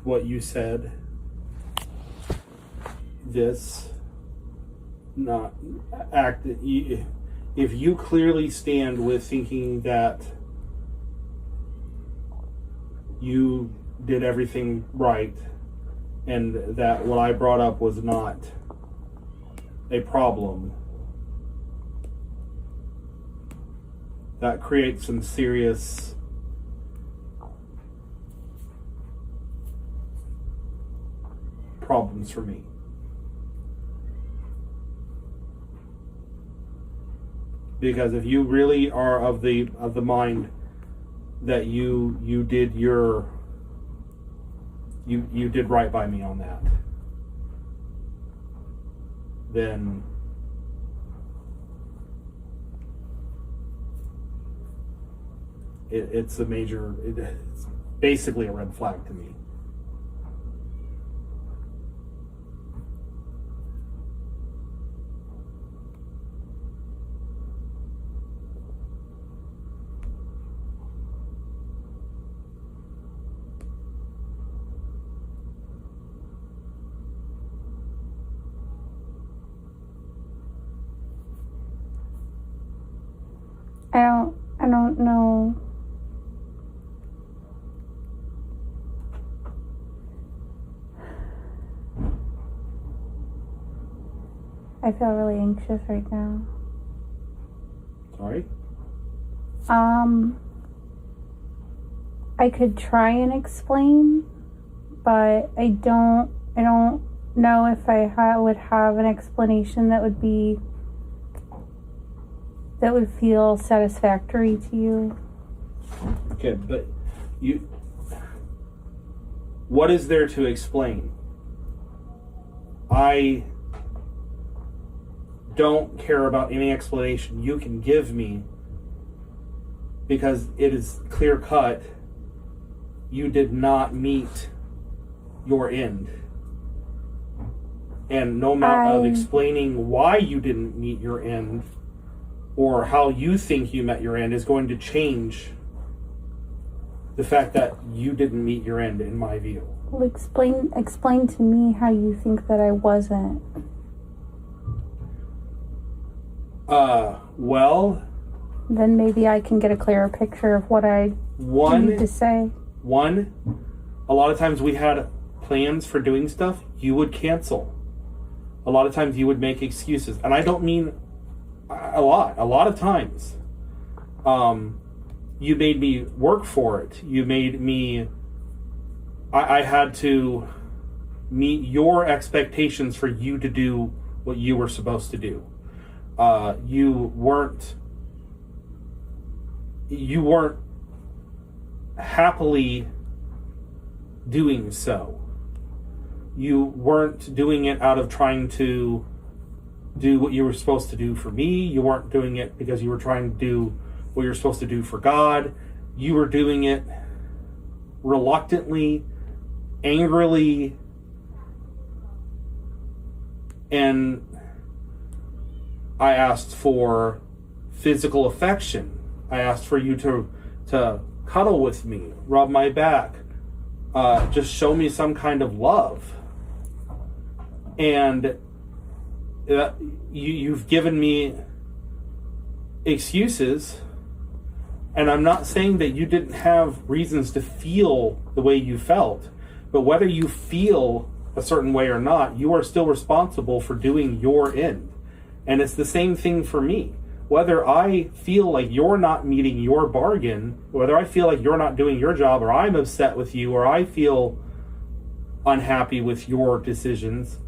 what you said, this not act, if you clearly stand with thinking that you did everything right and that what I brought up was not a problem, that creates some serious problems for me. Because if you really are of the mind that you did you did right by me on that, then it's basically a red flag to me. I don't know. I feel really anxious right now. Sorry? I could try and explain, but I don't know if I would have an explanation that would feel satisfactory to you. Okay, but what is there to explain? I don't care about any explanation you can give me, because it is clear cut you did not meet your end. And no amount of explaining why you didn't meet your end or how you think you met your end is going to change the fact that you didn't meet your end, in my view. Well, explain to me how you think that I wasn't. Well, then maybe I can get a clearer picture of what I need to say. A lot of times we had plans for doing stuff, you would cancel. A lot of times you would make excuses. And I don't mean a lot of times. You made me work for it. You made me... I had to meet your expectations for you to do what you were supposed to do. You weren't happily doing so. You weren't doing it out of trying to do what you were supposed to do for me. You weren't doing it because you were trying to do what you're supposed to do for God. You were doing it reluctantly, angrily, and I asked for physical affection. I asked for you to cuddle with me, rub my back, just show me some kind of love. And you've given me excuses, and I'm not saying that you didn't have reasons to feel the way you felt, but whether you feel a certain way or not, you are still responsible for doing your end. And it's the same thing for me. Whether I feel like you're not meeting your bargain, whether I feel like you're not doing your job, or I'm upset with you, or I feel unhappy with your decisions,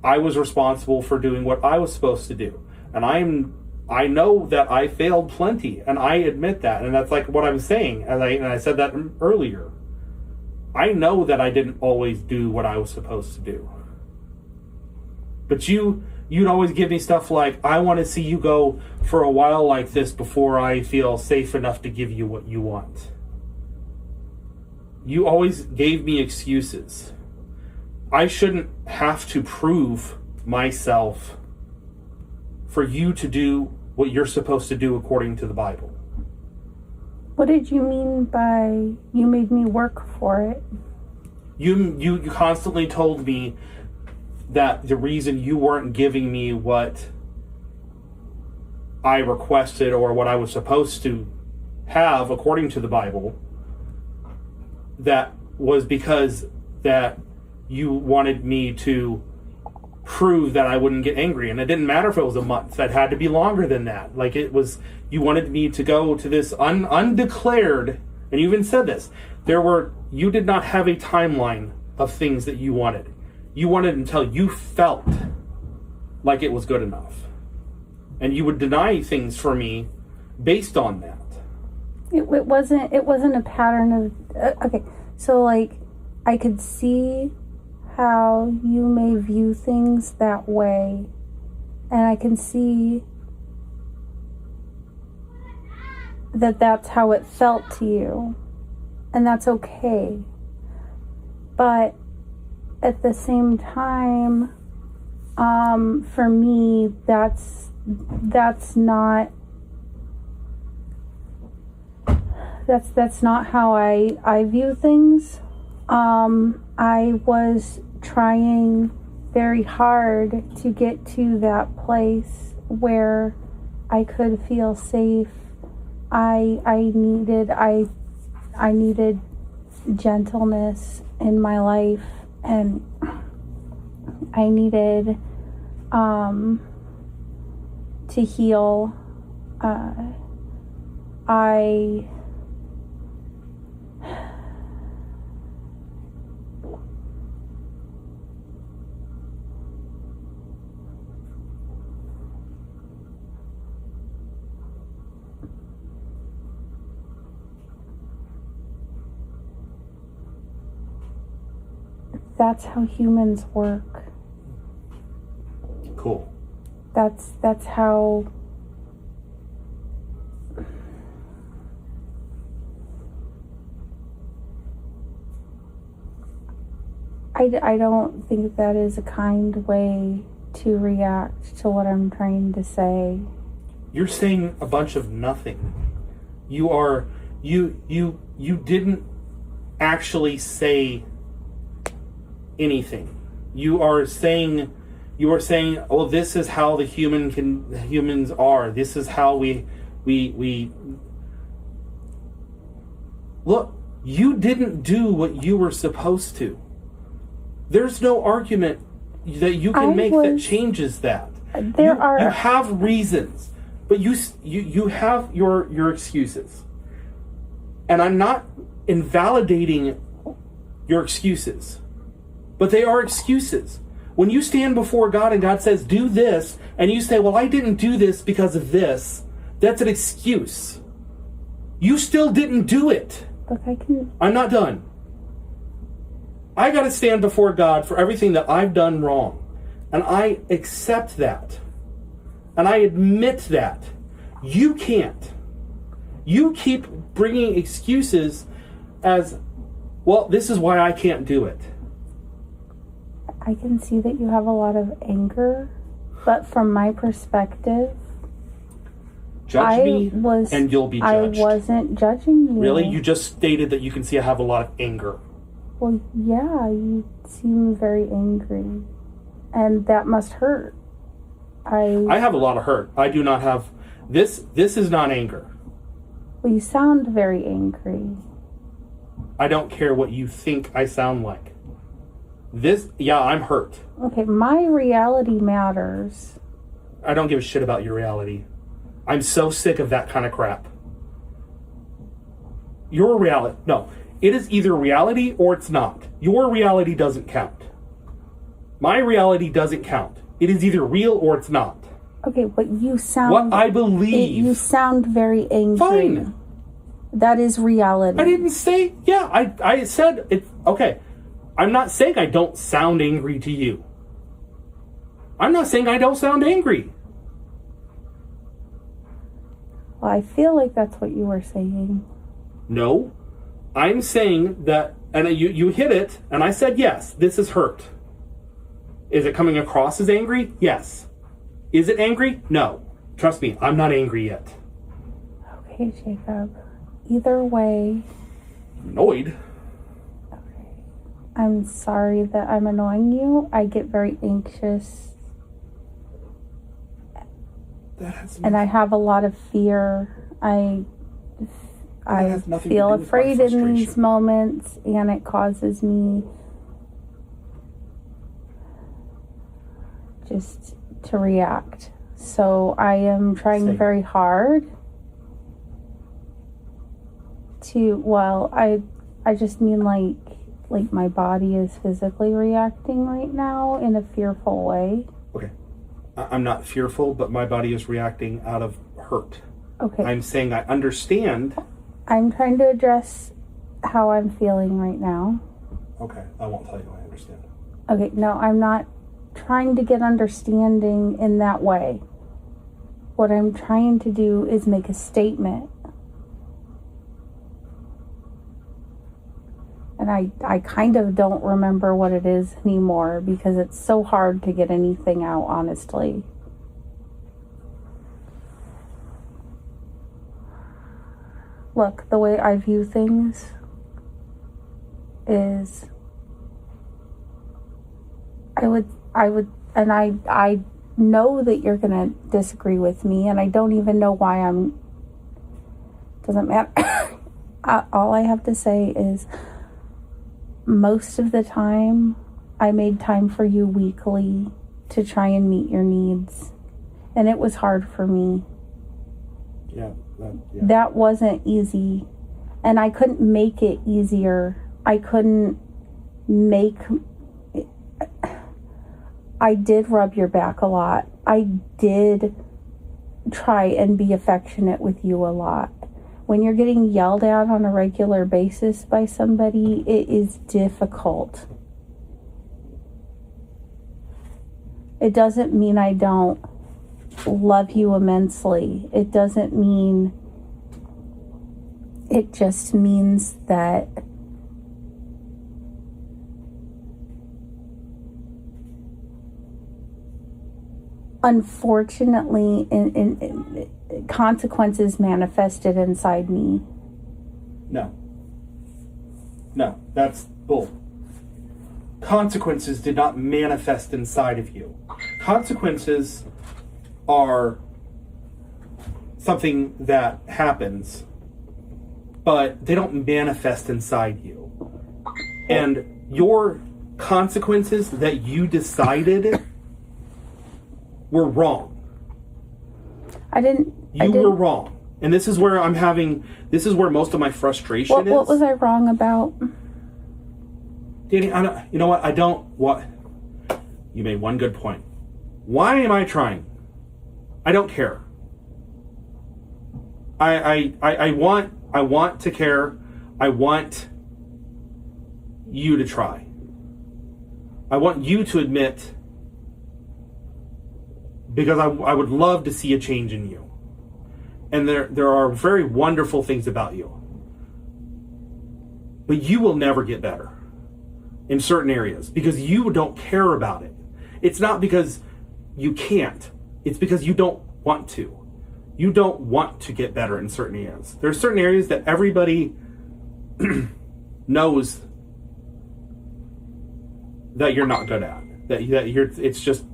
I was responsible for doing what I was supposed to do. And I know that I failed plenty, and I admit that. And that's like what I'm saying, and I said that earlier. I know that I didn't always do what I was supposed to do. But you'd always give me stuff like, I want to see you go for a while like this before I feel safe enough to give you what you want. You always gave me excuses. I shouldn't have to prove myself for you to do what you're supposed to do according to the Bible. What did you mean by you made me work for it? You constantly told me that the reason you weren't giving me what I requested or what I was supposed to have according to the Bible, that was because that you wanted me to prove that I wouldn't get angry. And it didn't matter if it was a month. That had to be longer than that. Like, it was, you wanted me to go to this undeclared, and you even said this, you did not have a timeline of things that you wanted. You wanted until you felt like it was good enough. And you would deny things for me based on that. It wasn't a pattern of, okay, so like, I could see how you may view things that way, and I can see that that's how it felt to you, and that's okay. But at the same time, for me, that's not how I view things. I was trying very hard to get to that place where I could feel safe. I needed gentleness in my life, and I needed to heal. That's how humans work. Cool. That's how I don't think that is a kind way to react to what I'm trying to say. You're saying a bunch of nothing. You didn't actually say anything. You are saying, oh, this is how the humans are. This is how we look. You didn't do what you were supposed to. There's no argument that you can make that changes that. You have reasons, but you have your excuses, and I'm not invalidating your excuses. But they are excuses. When you stand before God and God says, do this, and you say, well, I didn't do this because of this, that's an excuse. You still didn't do it. Look, I'm not done. I got to stand before God for everything that I've done wrong. And I accept that. And I admit that. You can't. You keep bringing excuses as, well, this is why I can't do it. I can see that you have a lot of anger, but from my perspective, Judge me, and you'll be judged. I wasn't judging you. Really? You just stated that you can see I have a lot of anger. Well, yeah, you seem very angry, and that must hurt. I have a lot of hurt. I do not have... This is not anger. Well, you sound very angry. I don't care what you think I sound like. I'm hurt. Okay, my reality matters. I don't give a shit about your reality. I'm so sick of that kind of crap. Your reality... No, it is either reality or it's not. Your reality doesn't count. My reality doesn't count. It is either real or it's not. Okay, but you sound... What I believe... You sound very angry. Fine. That is reality. I didn't say... Yeah, I said... It's okay. I'm not saying I don't sound angry to you. I'm not saying I don't sound angry. Well, I feel like that's what you were saying. No. I'm saying that, and you hit it, and I said, yes, this is hurt. Is it coming across as angry? Yes. Is it angry? No. Trust me, I'm not angry yet. Okay, Jacob. either way, Annoyed? I'm sorry that I'm annoying you. I get very anxious. And I have a lot of fear. I feel afraid in these moments, and it causes me just to react. So I am trying very hard to, well, I just mean like my body is physically reacting right now in a fearful way. Okay. I'm not fearful, but my body is reacting out of hurt. Okay. I'm saying I understand. I'm trying to address how I'm feeling right now. Okay. I won't tell you I understand. Okay. No, I'm not trying to get understanding in that way. What I'm trying to do is make a statement. And I kind of don't remember what it is anymore because it's so hard to get anything out, honestly. Look, the way I view things is I would, and I know that you're going to disagree with me, and I don't even know why doesn't matter. All I have to say is, most of the time, I made time for you weekly to try and meet your needs. And it was hard for me. Yeah. That wasn't easy. And I couldn't make it easier. I did rub your back a lot. I did try and be affectionate with you a lot. When you're getting yelled at on a regular basis by somebody, it is difficult. It doesn't mean I don't love you immensely. It doesn't mean, it just means that unfortunately, in consequences manifested inside me. No, that's bull. Consequences did not manifest inside of you. Consequences are something that happens, but they don't manifest inside you. And your consequences that you decided were wrong. You were wrong. And this is where this is where most of my frustration is. What was I wrong about? Danny, you know what? You made one good point. Why am I trying? I don't care. I want to care. I want you to try. I want you to admit, because I would love to see a change in you. And there are very wonderful things about you. But you will never get better in certain areas because you don't care about it. It's not because you can't. It's because you don't want to. You don't want to get better in certain areas. There are certain areas that everybody knows that you're not good at. That you're. It's just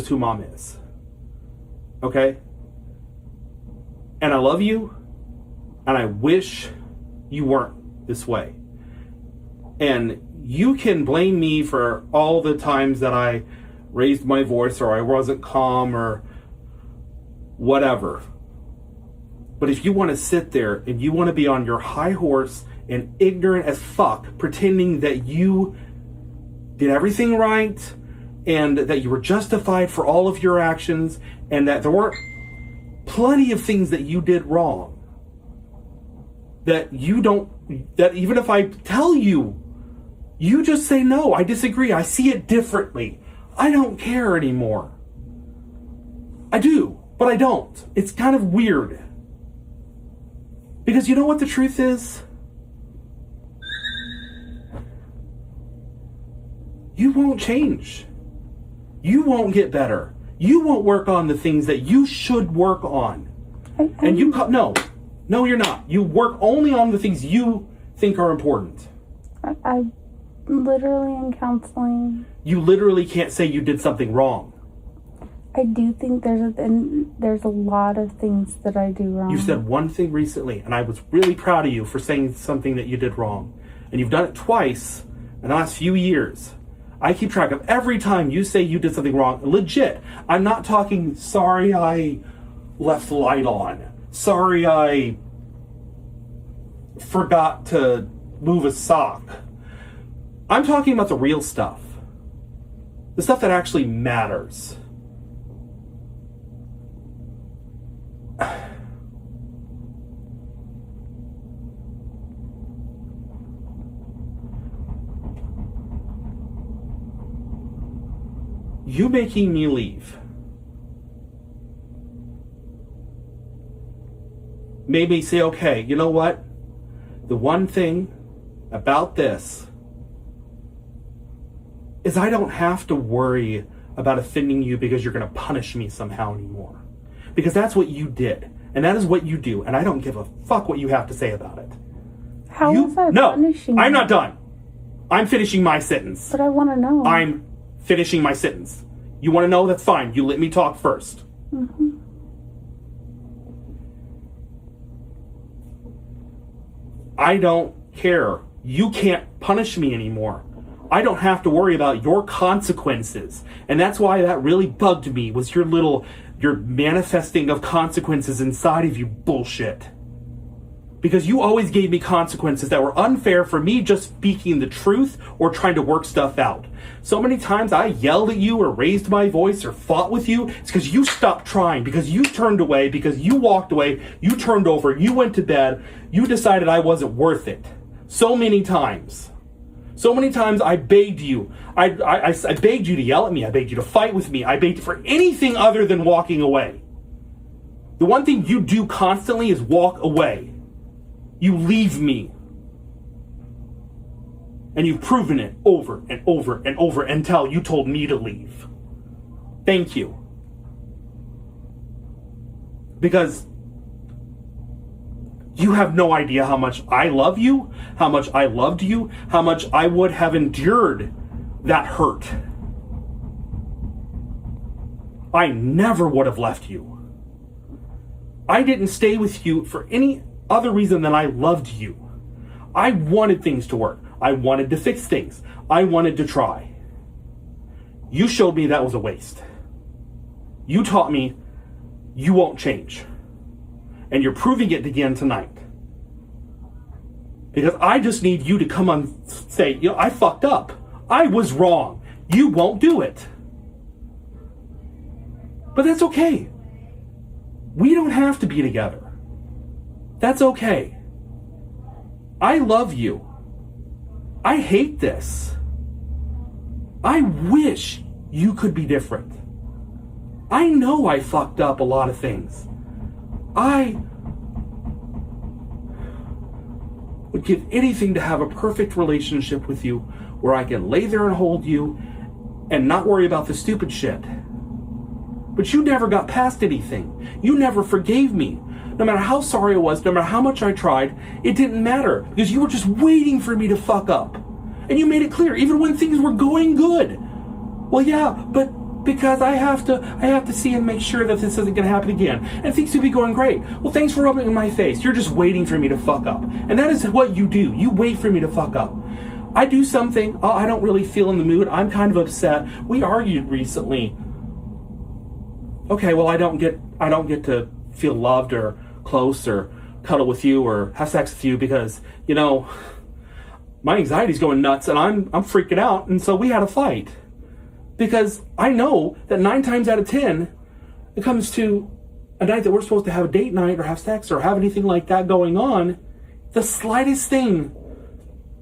who mom is. Okay? And I love you, and I wish you weren't this way. And you can blame me for all the times that I raised my voice or I wasn't calm or whatever. But if you want to sit there and you want to be on your high horse and ignorant as fuck, pretending that you did everything right and that you were justified for all of your actions and that there weren't plenty of things that you did wrong, that even if I tell you, you just say, no, I disagree, I see it differently, I don't care anymore. I do, but I don't. It's kind of weird. Because you know what the truth is? You won't change. You won't get better. You won't work on the things that you should work on. And you no, No, you're not. You work only on the things you think are important. I literally in counseling. You literally can't say you did something wrong. I do think there's a lot of things that I do wrong. You said one thing recently, and I was really proud of you for saying something that you did wrong. And you've done it twice in the last few years. I keep track of every time you say you did something wrong. Legit. I'm not talking, sorry I left the light on. Sorry I forgot to move a sock. I'm talking about the real stuff. The stuff that actually matters. You making me leave made me say, okay, you know what? The one thing about this is I don't have to worry about offending you because you're going to punish me somehow anymore. Because that's what you did. And that is what you do. And I don't give a fuck what you have to say about it. How was I punishing you? I'm not done. I'm finishing my sentence. But I want to know. I'm finishing my sentence. You want to know? That's fine. You let me talk first. Mm-hmm. I don't care. You can't punish me anymore. I don't have to worry about your consequences. And that's why that really bugged me, was your manifesting of consequences inside of you bullshit. Because you always gave me consequences that were unfair for me just speaking the truth or trying to work stuff out. So many times I yelled at you or raised my voice or fought with you. It's because you stopped trying, because you turned away, because you walked away, you turned over, you went to bed, you decided I wasn't worth it. So many times. So many times I begged you. I begged you to yell at me. I begged you to fight with me. I begged you for anything other than walking away. The one thing you do constantly is walk away. You leave me. And you've proven it over and over and over until you told me to leave. Thank you. Because you have no idea how much I love you, how much I loved you, how much I would have endured that hurt. I never would have left you. I didn't stay with you for any other reason than I loved you. I wanted things to work. I wanted to fix things. I wanted to try. You showed me that was a waste. You taught me you won't change. And you're proving it again tonight. Because I just need you to come on and say, I fucked up. I was wrong. You won't do it. But that's okay. We don't have to be together. That's okay. I love you. I hate this. I wish you could be different. I know I fucked up a lot of things. I would give anything to have a perfect relationship with you where I can lay there and hold you and not worry about the stupid shit. But you never got past anything. You never forgave me. No matter how sorry I was, no matter how much I tried, it didn't matter because you were just waiting for me to fuck up. And you made it clear, even when things were going good. Well, yeah, but because I have to see and make sure that this isn't going to happen again. And things will be going great. Well, thanks for rubbing it in my face. You're just waiting for me to fuck up. And that is what you do. You wait for me to fuck up. I do something, I don't really feel in the mood. I'm kind of upset. We argued recently. Okay, well, I don't get to feel loved or close or cuddle with you or have sex with you because, my anxiety's going nuts and I'm freaking out. And so we had a fight. Because I know that 9 times out of 10, it comes to a night that we're supposed to have a date night or have sex or have anything like that going on, the slightest thing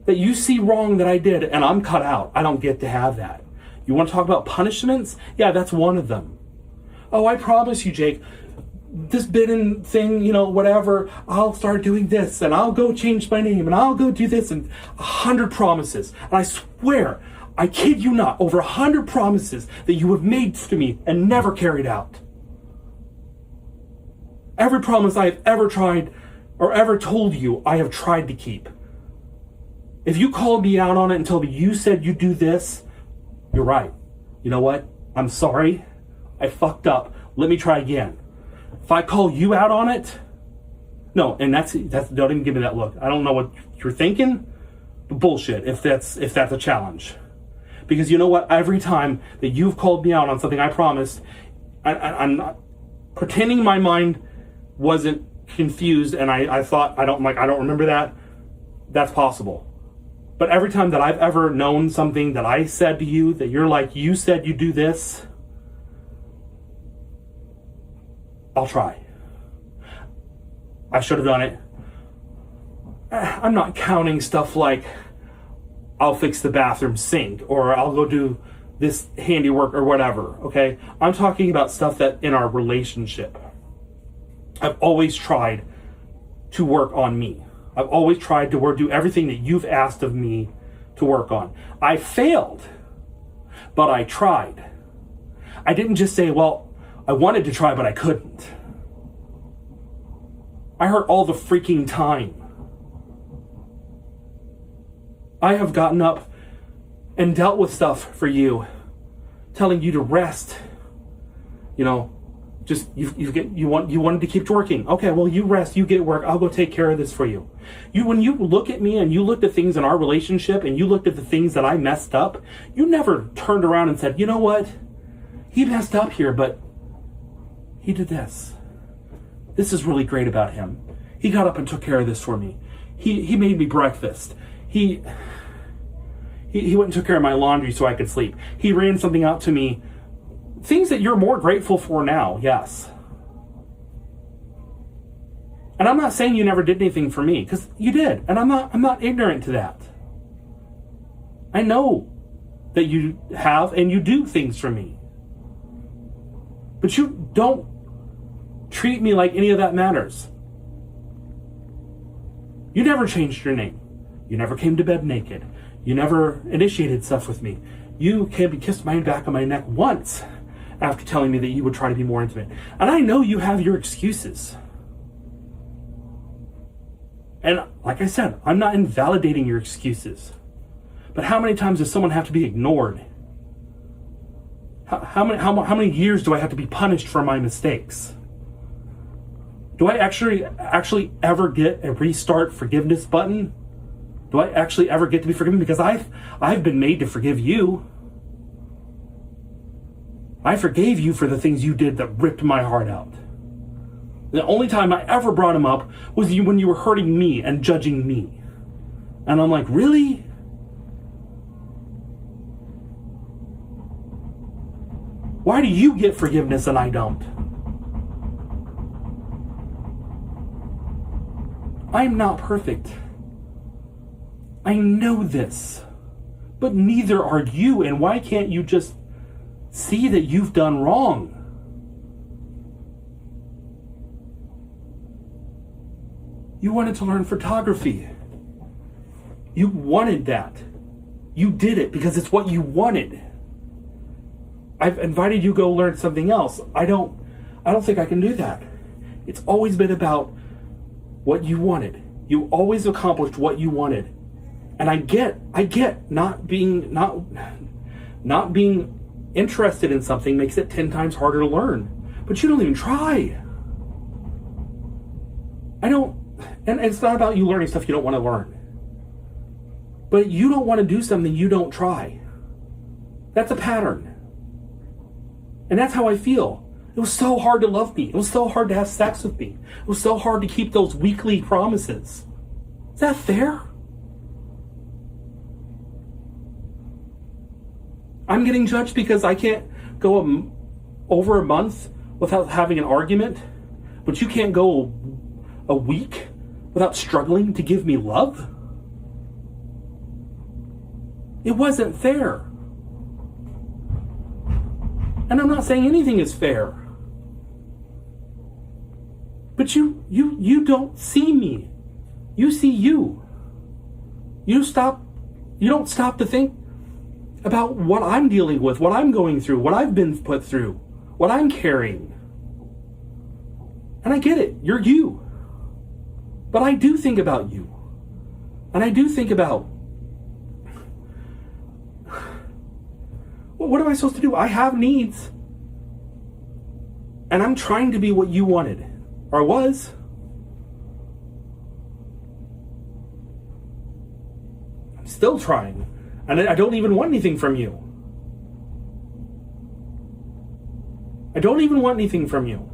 that you see wrong that I did, and I'm cut out. I don't get to have that. You want to talk about punishments? Yeah, that's one of them. Oh, I promise you, Jake, this bidding thing, whatever, I'll start doing this, and I'll go change my name, and I'll go do this, and 100 promises. And I swear, I kid you not, over 100 promises that you have made to me and never carried out. Every promise I've ever tried or ever told you I have tried to keep. If you called me out on it and told me you said you do this, you're right. You know what? I'm sorry. I fucked up. Let me try again. If I call you out on it, no, and that's don't even give me that look. I don't know what you're thinking, but bullshit if that's a challenge. Because you know what? Every time that you've called me out on something I promised, I'm not pretending my mind wasn't confused and I thought I don't remember that. That's possible. But every time that I've ever known something that I said to you that you're like, you said you do this, I'll try. I should have done it. I'm not counting stuff like I'll fix the bathroom sink or I'll go do this handiwork or whatever, okay? I'm talking about stuff that in our relationship. I've always tried to work on me. I've always tried to do everything that you've asked of me to work on. I failed, but I tried. I didn't just say, well, I wanted to try, but I couldn't. I hurt all the freaking time. I have gotten up and dealt with stuff for you, telling you to rest. You know, just you wanted to keep working. Okay, well, you rest, you get work. I'll go take care of this for you. When you look at me and you looked at things in our relationship and you looked at the things that I messed up, you never turned around and said, you know what? He messed up here, but he did this. This is really great about him. He got up and took care of this for me. He made me breakfast. He went and took care of my laundry so I could sleep. He ran something out to me. Things that you're more grateful for now, yes. And I'm not saying you never did anything for me, because you did. And I'm not ignorant to that. I know that you have and you do things for me. But you don't treat me like any of that matters. You never changed your name. You never came to bed naked. You never initiated stuff with me. You came and kissed my back on my neck once after telling me that you would try to be more intimate. And I know you have your excuses. And like I said, I'm not invalidating your excuses. But how many times does someone have to be ignored? How many years do I have to be punished for my mistakes? Do I actually ever get a restart forgiveness button? Do I actually ever get to be forgiven? Because I've been made to forgive you. I forgave you for the things you did that ripped my heart out. The only time I ever brought them up was when you were hurting me and judging me. And I'm like, really? Why do you get forgiveness and I don't? I'm not perfect. I know this. But neither are you. And why can't you just see that you've done wrong? You wanted to learn photography. You wanted that. You did it because it's what you wanted. I've invited you to go learn something else. I don't think I can do that. It's always been about what you wanted. You always accomplished what you wanted. And I get not being interested in something makes it 10 times harder to learn. But you don't even try. And it's not about you learning stuff you don't want to learn. But you don't want to do something you don't try. That's a pattern. And that's how I feel. It was so hard to love me. It was so hard to have sex with me. It was so hard to keep those weekly promises. Is that fair? I'm getting judged because I can't go over a month without having an argument, but you can't go a week without struggling to give me love? It wasn't fair. And I'm not saying anything is fair. But you don't see me. You see you. You don't stop to think about what I'm dealing with, what I'm going through, what I've been put through, what I'm carrying. And I get it. You're you. But I do think about you. And I do think about, well, what am I supposed to do? I have needs. And I'm trying to be what you wanted. Or was. I'm still trying. And I don't even want anything from you. I don't even want anything from you.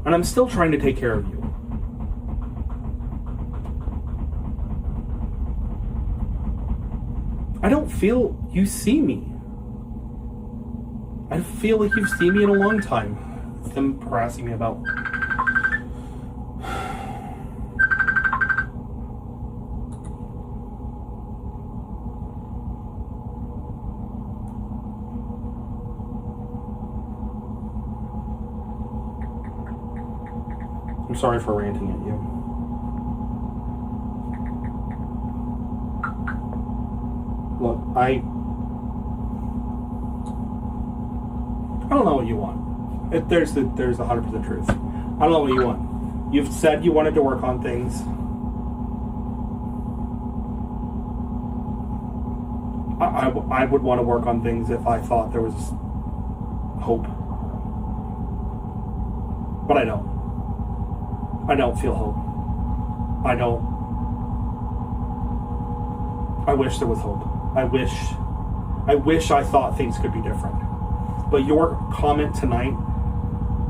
And I'm still trying to take care of you. I don't feel you see me. I feel like you've seen me in a long time. Them harassing me about. I'm sorry for ranting at you. Look, I don't know what you want. There's the 100% truth. I don't know what you want. You've said you wanted to work on things. I would want to work on things if I thought there was hope. But I don't. I don't feel hope. I don't. I wish there was hope. I wish I thought things could be different. But your comment tonight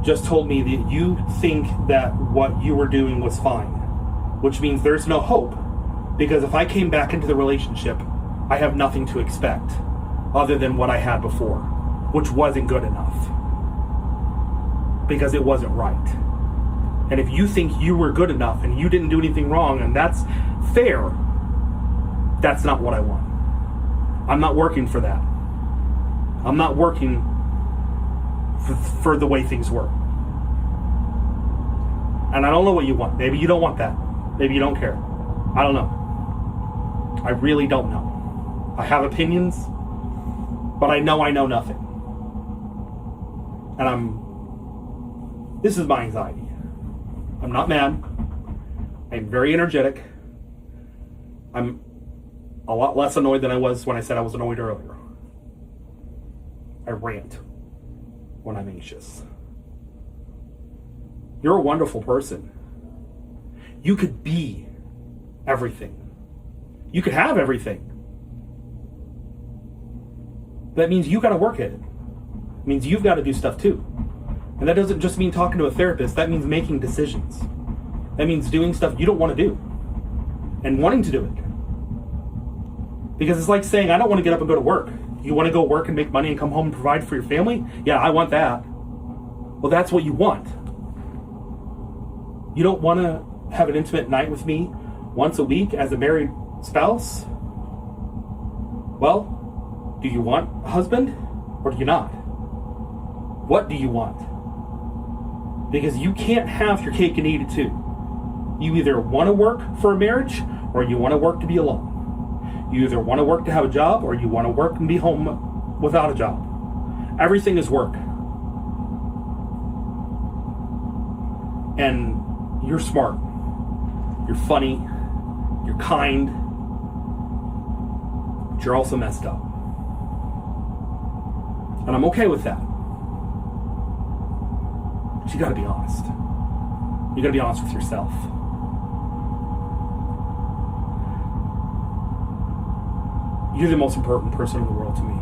just told me that you think that what you were doing was fine, which means there's no hope. Because if I came back into the relationship, I have nothing to expect other than what I had before, which wasn't good enough. Because it wasn't right. And if you think you were good enough and you didn't do anything wrong, and that's fair, that's not what I want. I'm not working for that. I'm not working for the way things were. And I don't know what you want. Maybe you don't want that. Maybe you don't care. I don't know. I really don't know. I have opinions, but I know nothing. And this is my anxiety. I'm not mad. I'm very energetic. I'm a lot less annoyed than I was when I said I was annoyed earlier. I rant when I'm anxious. You're a wonderful person. You could be everything. You could have everything. That means you got to work at it. It means you've got to do stuff too. And that doesn't just mean talking to a therapist. That means making decisions. That means doing stuff you don't want to do and wanting to do it. Because it's like saying, I don't want to get up and go to work. You want to go work and make money and come home and provide for your family? Yeah, I want that. Well, that's what you want. You don't want to have an intimate night with me once a week as a married spouse? Well, do you want a husband or do you not? What do you want? Because you can't have your cake and eat it too. You either want to work for a marriage or you want to work to be alone. You either want to work to have a job or you want to work and be home without a job. Everything is work. And you're smart. You're funny. You're kind. But you're also messed up. And I'm okay with that. But you gotta be honest. You gotta be honest with yourself. You're the most important person in the world to me.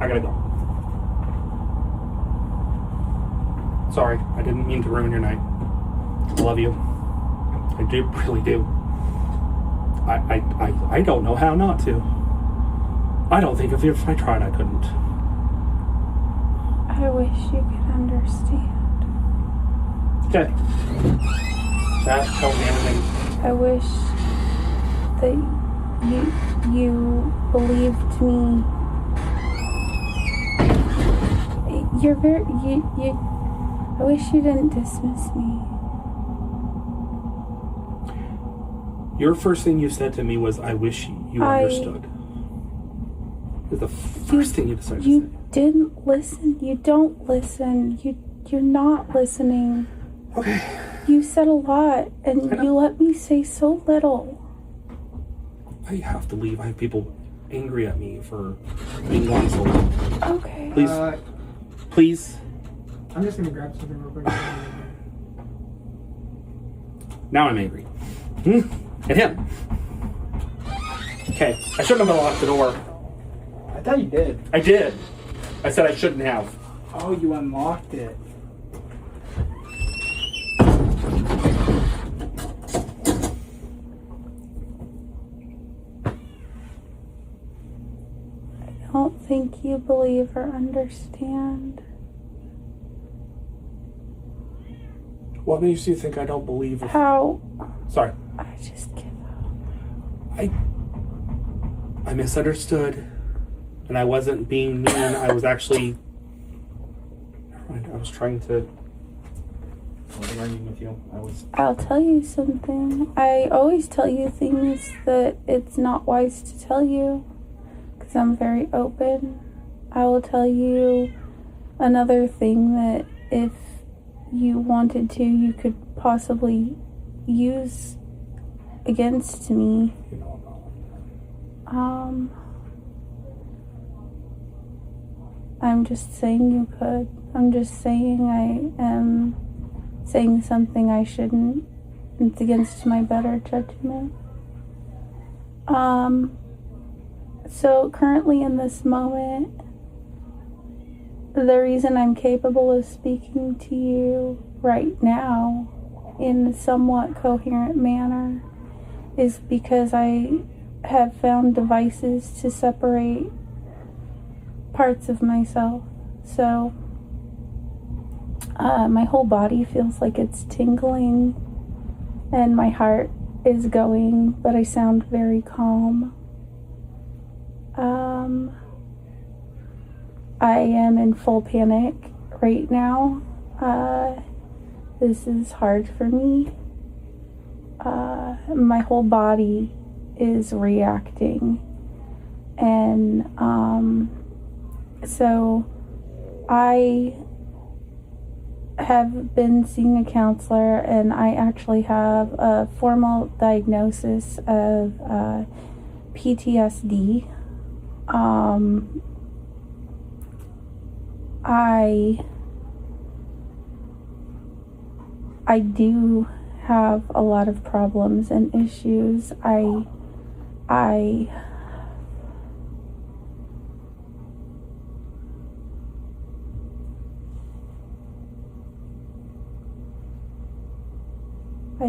I gotta go. Sorry, I didn't mean to ruin your night. I love you. I do, really do. I don't know how not to. I don't think if I tried I couldn't. I wish you could understand. Okay. That tells me everything. I wish that you believed me. You're very you I wish you didn't dismiss me. Your first thing you said to me was, I wish you understood. It's the first thing you decided to say. You didn't listen. You don't listen. You're not listening. Okay. You said a lot, and you let me say so little. I have to leave. I have people angry at me for being gone so long. Okay. Please. Please. I'm just gonna grab something real quick. Now I'm angry. At him. Okay. I shouldn't have unlocked the door. I thought you did. I did. I said I shouldn't have. Oh, you unlocked it. I don't think you believe or understand. What makes you think I don't believe? How Sorry. I just give up. I misunderstood, and I wasn't being mean. I was actually. Never mind. I was trying to. I wasn't arguing with you. I'll tell you something. I always tell you things that it's not wise to tell you, because I'm very open. I will tell you another thing that if you wanted to, you could possibly use against me. You know, I'm just saying you could. I'm just saying I am saying something I shouldn't. It's against my better judgment. So currently in this moment, the reason I'm capable of speaking to you right now in a somewhat coherent manner is because I have found devices to separate parts of myself. So my whole body feels like it's tingling and my heart is going, but I sound very calm. I am in full panic right now. This is hard for me. My whole body is reacting. And so I have been seeing a counselor, and I actually have a formal diagnosis of PTSD. I do have a lot of problems and issues. I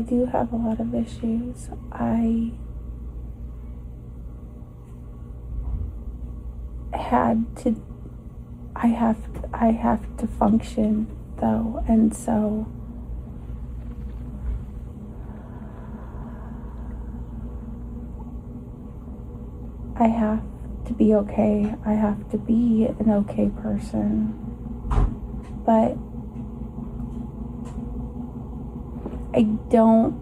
do have a lot of issues. I have to function though, and so I have to be okay. I have to be an okay person. But I don't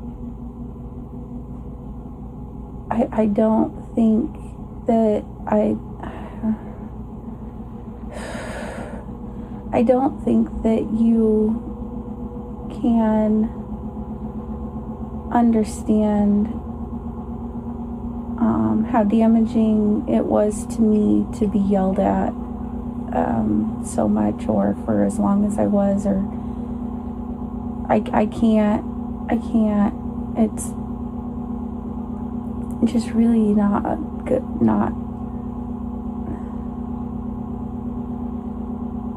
think that I don't think that you can understand how damaging it was to me to be yelled at so much, or for as long as I was, or I can't, it's just really not good,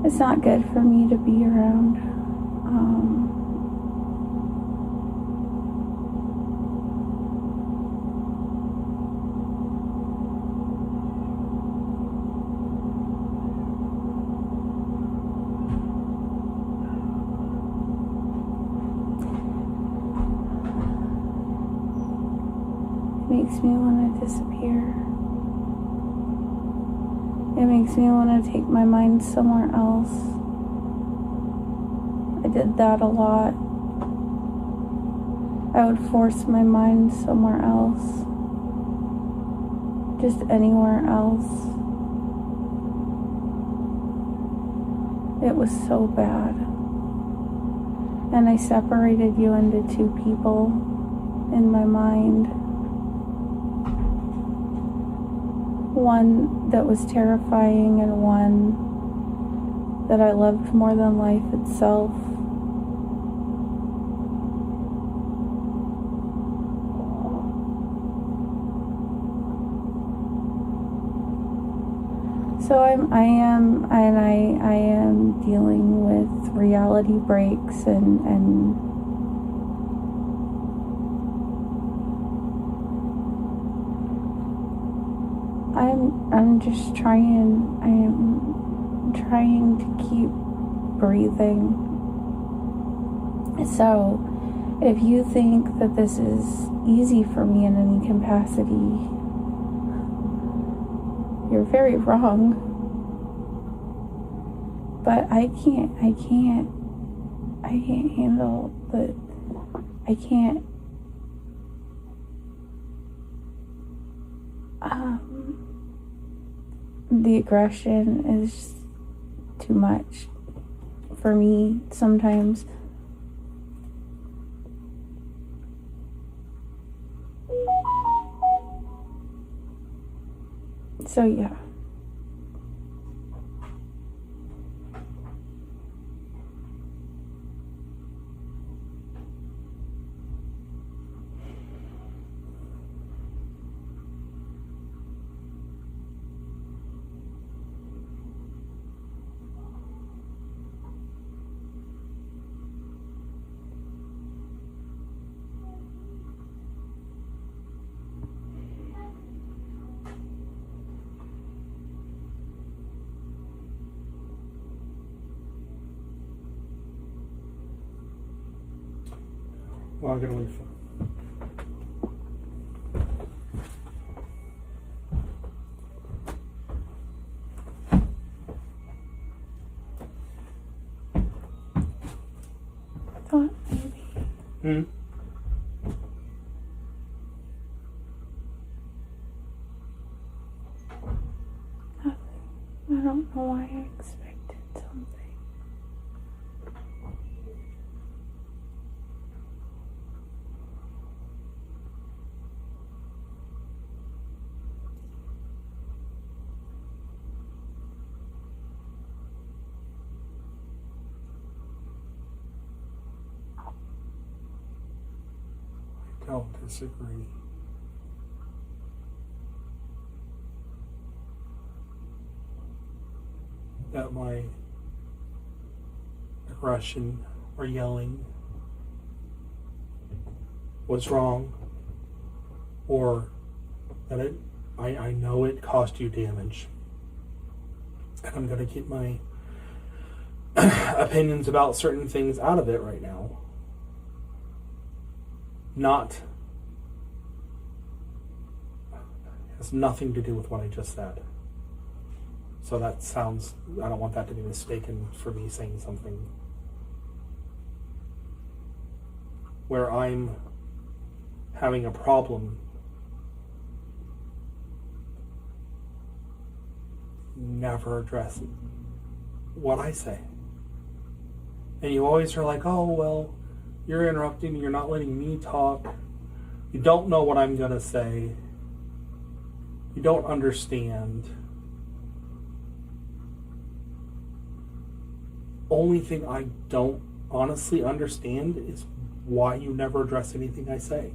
it's not good for me to be around. Makes me want to disappear. It makes me want to take my mind somewhere else. I did that a lot. I would force my mind somewhere else. Just anywhere else. It was so bad. And I separated you into two people in my mind. One that was terrifying and one that I loved more than life itself. So I am dealing with reality breaks and I'm just trying. I am trying to keep breathing. So if you think that this is easy for me in any capacity, you're very wrong. But I can't handle the aggression is too much for me sometimes. So yeah. Well, I'm gonna leave. Thought maybe. Nothing. I don't know why I expected something. I don't disagree. That my aggression or yelling was wrong, or that I know it cost you damage, and I'm going to keep my opinions about certain things out of it right now. Has nothing to do with what I just said. So that sounds, I don't want that to be mistaken for me saying something where I'm having a problem never address what I say. And you always are like, oh, well, you're interrupting me, you're not letting me talk. You don't know what I'm going to say. You don't understand. Only thing I don't honestly understand is why you never address anything I say.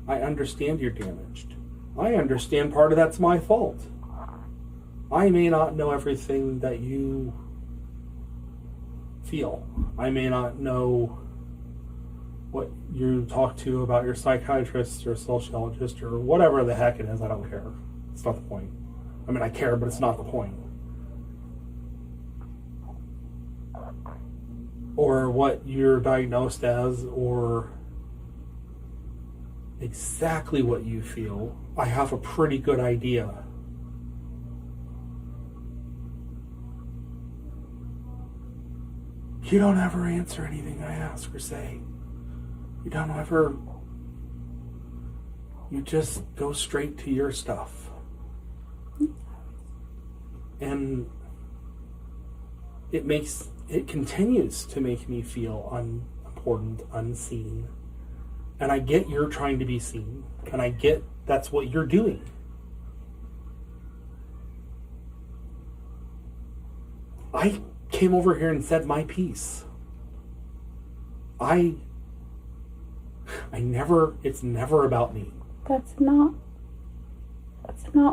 I understand you're damaged. I understand part of that's my fault. I may not know everything that you feel. I may not know what you talk to about your psychiatrist or sociologist or whatever the heck it is. I don't care. It's not the point. I mean, I care, but it's not the point. Or what you're diagnosed as, or exactly what you feel. I have a pretty good idea. You don't ever answer anything I ask or say. You don't ever... You just go straight to your stuff. And it continues to make me feel unimportant, unseen. And I get you're trying to be seen. And I get that's what you're doing. I came over here and said my piece. It's never about me. That's not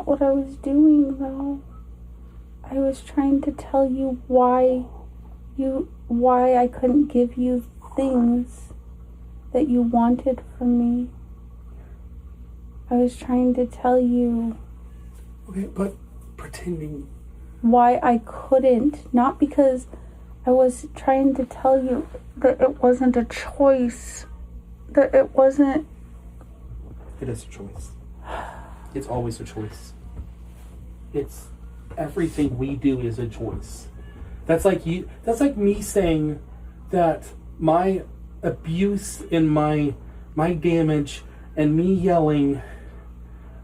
what I was doing, though. I was trying to tell you why I couldn't give you things that you wanted from me. I was trying to tell you. Okay, but pretending. Why I couldn't. Not because I was trying to tell you that it wasn't a choice. That it wasn't. It is a choice. It's always a choice. It's everything we do is a choice. That's like me saying that my abuse and my damage and me yelling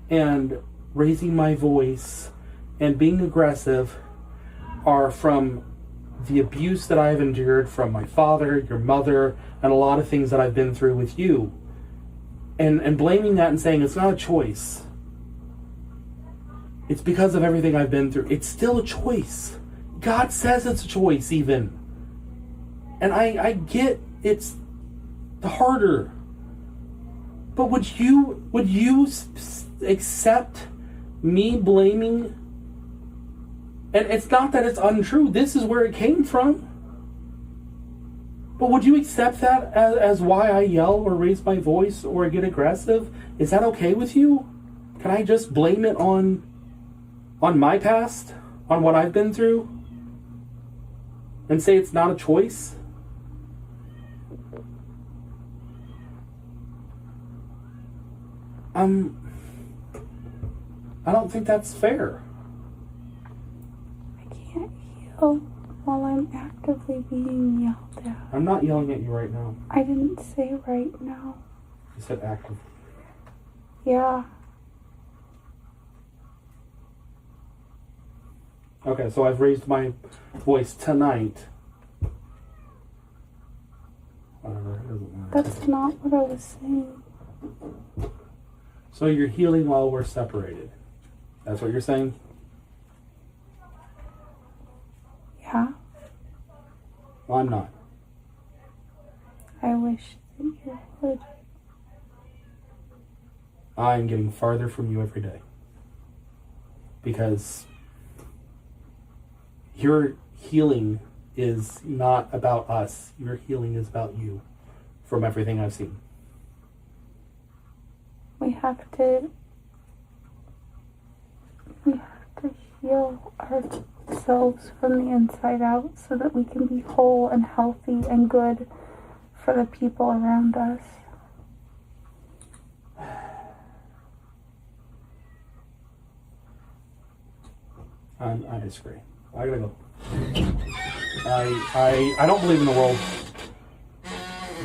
and raising my voice and being aggressive are from the abuse that I've endured from my father, your mother, and a lot of things that I've been through with you. And blaming that and saying it's not a choice. It's because of everything I've been through. It's still a choice. God says it's a choice even. And I get it's the harder. But would you accept me blaming? And it's not that it's untrue. This is where it came from. But would you accept that as why I yell or raise my voice or get aggressive? Is that okay with you? Can I just blame it on my past? On what I've been through? And say it's not a choice? I don't think that's fair. I can't heal while I'm actively being yelled at. I'm not yelling at you right now. I didn't say right now. You said actively. Yeah. Okay, so I've raised my voice tonight. Whatever, it doesn't matter. That's not what I was saying. So you're healing while we're separated. That's what you're saying? Yeah. Well, I'm not. I wish that you would. I'm getting farther from you every day. Because your healing is not about us. Your healing is about you from everything I've seen. We have to heal ourselves from the inside out so that we can be whole and healthy and good for the people around us. I disagree. I gotta go. I don't believe in the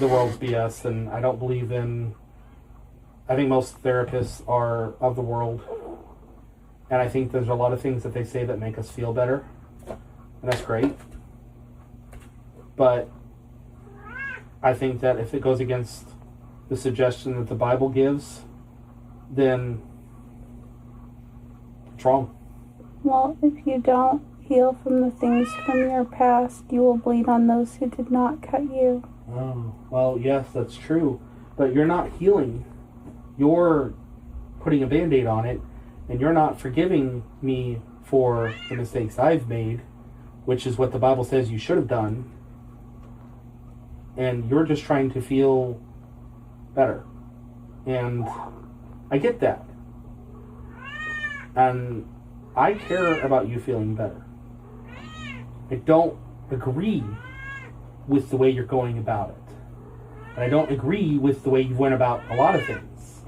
world's BS, and I don't believe in. I think most therapists are of the world, and I think there's a lot of things that they say that make us feel better, and that's great. But I think that if it goes against the suggestion that the Bible gives, then it's wrong. Well, if you don't heal from the things from your past, you will bleed on those who did not cut you. Oh, well, yes, that's true, but you're not healing. You're putting a Band-Aid on it, and you're not forgiving me for the mistakes I've made, which is what the Bible says you should have done, and you're just trying to feel better. And I get that. And I care about you feeling better. I don't agree with the way you're going about it. And I don't agree with the way you went about a lot of things.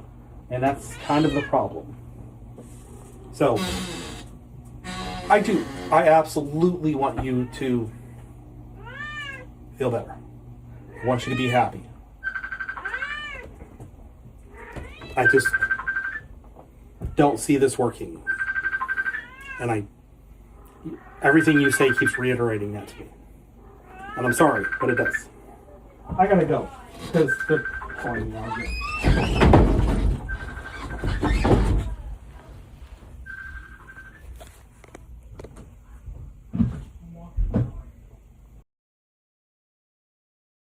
And that's kind of the problem. So, I absolutely want you to feel better. I want you to be happy. I just don't see this working. And everything you say keeps reiterating that to me. And I'm sorry, but it does. I gotta go. Because they're calling me now again.